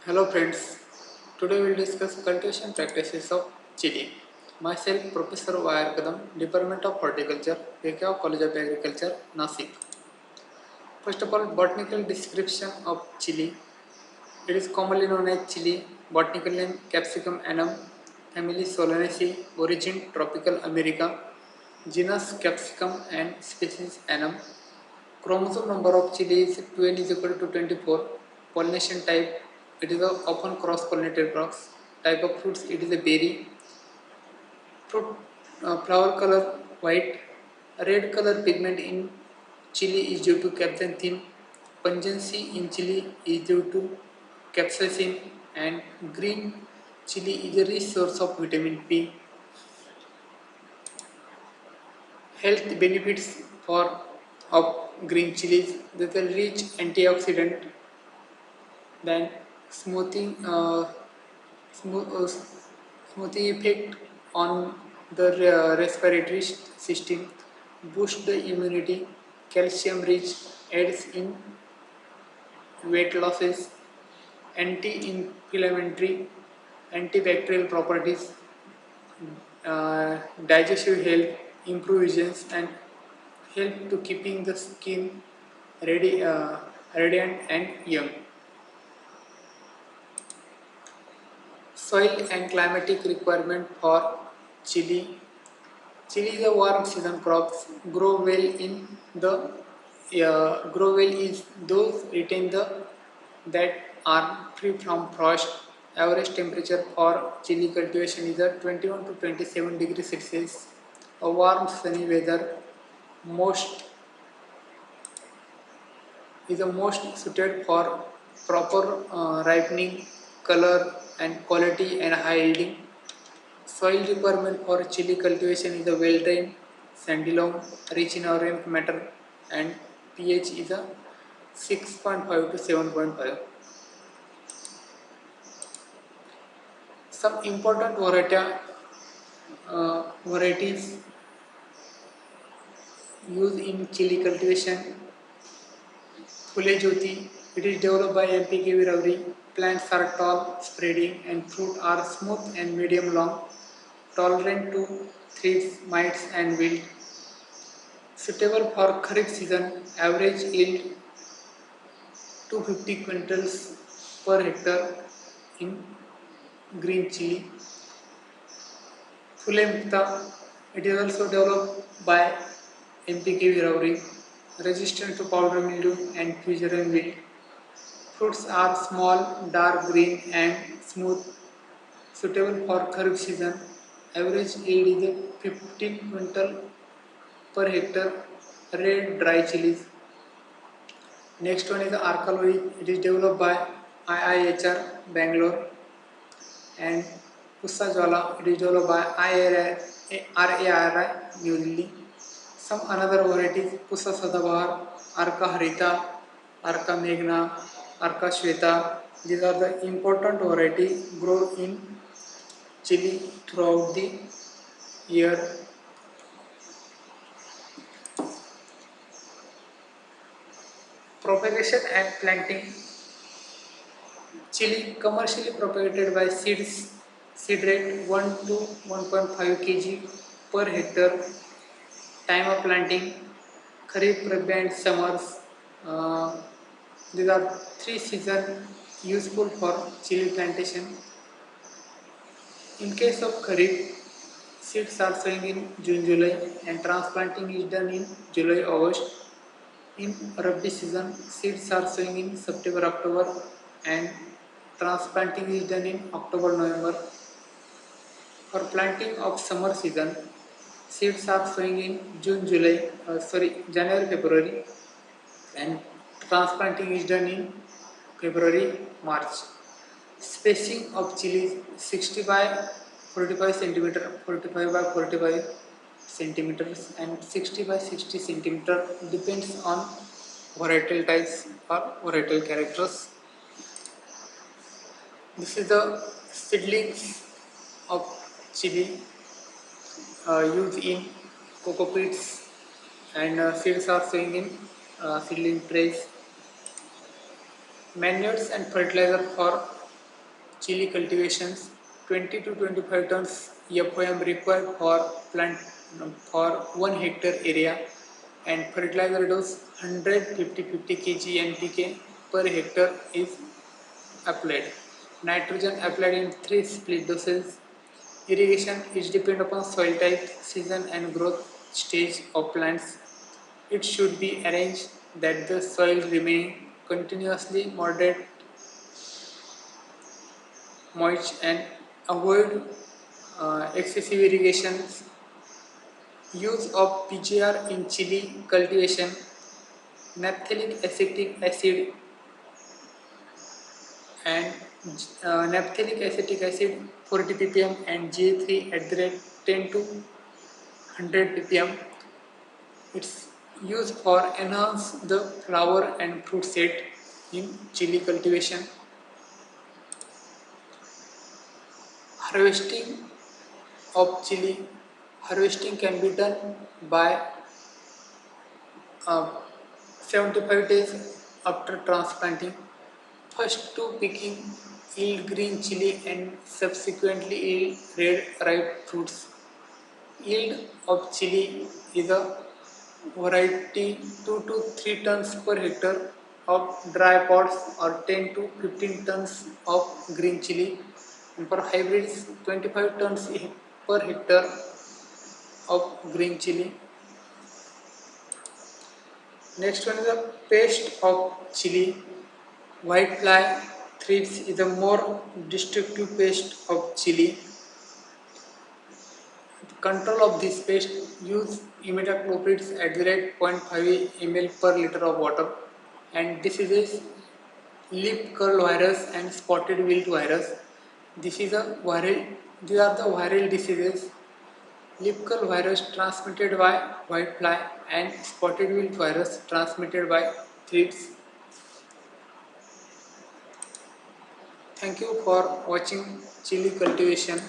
Hello friends, today we will discuss cultivation practices of chili. Myself Professor Y.R. Kadam, Department of Horticulture, Pekao College of Agriculture, Nasik. First of all, botanical description of chili. It is commonly known as chili, botanical name Capsicum annum, family Solanaceae, origin tropical America, genus Capsicum and species annum. Chromosome number of chili is 12 is equal to 24. Pollination type, it is a often cross-pollinated crops. Type of fruits, it is a berry. Fruit flower color white. Red color pigment in chili is due to capsaicin. Pungency in chili is due to capsaicin, and green chili is a rich source of vitamin P. Health benefits for of green chilies, they are rich antioxidant, then smoothing smooth, smoothing effect on the respiratory system, boost the immunity, calcium rich, aids in weight losses, anti-inflammatory, antibacterial properties, digestive health, improve vision, and help to keeping the skin ready, radiant and young. Soil and climatic requirement for chili. Chili is a warm season crops. Grow well is those retain the that are free from frost. Average temperature for chili cultivation is at 21 to 27 degrees Celsius. A warm sunny weather most is the most suited for proper ripening, color and quality and high yielding. Soil requirement for chili cultivation is a well-drained, sandy loam, rich in organic matter, and pH is a 6.5 to 7.5. Some important varieties used in chili cultivation. Phule Jyoti, it is developed by MPK Viravari. Plants are tall, spreading, and fruit are smooth and medium long, tolerant to thrips, mites, and wilt. Suitable for Kharif season, average yield 250 quintals per hectare in green chili. Phule Mukta, it is also developed by MPK Viravari, resistant to powder mildew and fusarium wilt. Fruits are small, dark green and smooth, suitable for Kharif season. Average yield is 15 quintal per hectare. Red dry chilies. Next one is the Arcaloid. It is developed by IIHR Bangalore, and Pussa Jwala. It is developed by RARI New Delhi. Some another varieties: Pussa Sadabahar, Arca Harita, Arca Meghna, Arca Shweta. These are the important varieties grown in chili throughout the year. Propagation and planting. Chili commercially propagated by seeds, seed rate 1 to 1.5 kg per hectare. Time of planting, Kharif, Rabi and summers. Uh, these are three seasons useful for chili plantation. In case of Kharif, seeds are sowing in June, July and transplanting is done in July, August. In Rabi season, seeds are sowing in September, October and transplanting is done in October, November. For planting of summer season, seeds are sowing in January, February, and transplanting is done in February, March. Spacing of chilies 60 by 45 centimeter, 45 by 45 centimeters, and 60 by 60 centimeter depends on varietal types or varietal characters. This is the seedlings of chili used in cocoa pits, and seeds are sowing in seedling trays. Manures and fertilizer for chili cultivations, 20 to 25 tons FOM required for plant for 1 hectare area, and fertilizer dose 150 kg NPK per hectare is applied. Nitrogen applied in 3 split doses. Irrigation is depend upon soil type, season and growth stage of plants. It should be arranged that the soil remain continuously moderate moist and avoid excessive irrigation. Use of PGR in chili cultivation, naphthalic acetic acid and naphthalic acetic acid 40 ppm and GA3 at the rate 10 to 100 ppm. It's used for enhance the flower and fruit set in chili cultivation. Harvesting of chili. Harvesting can be done by uh, 75 days after transplanting. First to picking yield green chili and subsequently yield red ripe fruits. Yield of chili is a variety 2 to 3 tons per hectare of dry pods or 10 to 15 tons of green chili, and for hybrids 25 tons per hectare of green chili. Next one is the pest of chili. Whitefly thrips is a more destructive pest of chili. To control of this pest, use imidacloprids at the rate 0.5 ml per liter of water. And diseases, leaf curl virus and spotted wilt virus. This is a viral. These are the viral diseases. Leaf curl virus transmitted by whitefly and spotted wilt virus transmitted by thrips. Thank you for watching chili cultivation.